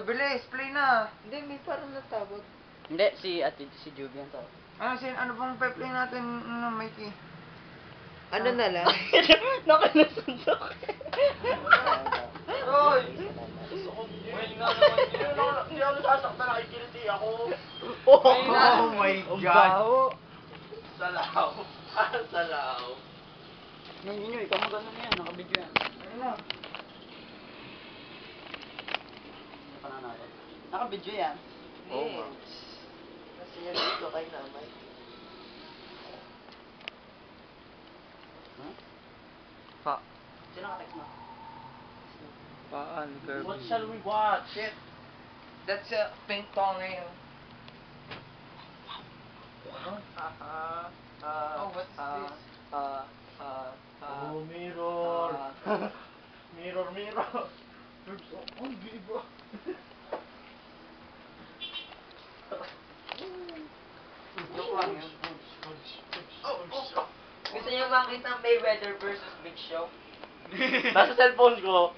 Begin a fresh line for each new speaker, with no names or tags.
bilis, play na.
Hindi, may parang natawag.
Hindi, si Jubian to.
Ano bang pe-play natin, Mikey?
Ano na lang?
Nakanasundok.
Oy!
Well nga naman yun. Hindi ako sasaktan, nakikiliti ako.
Oh my
Ang
God!
baho.
Salaw. Salaw.
Yun, ikaw magano na yan, nakabidyo yan.
Ayun na.
Hindi pa na natin. Nakabidyo yan.
Oo nga.
Kasi yan dito kay Namay.
Huh?
Pa.
Sino nakatext mo?
Paan, Kirby.
What shall we watch?
Shit. That's a ping pong eh. Oh, what's this?
Oh, mirror. Mirror, mirror. Oh, giba.
Joke lang yun.
Gusto niyo makita ang Mayweather versus Big Show?
Nasa cellphone ko.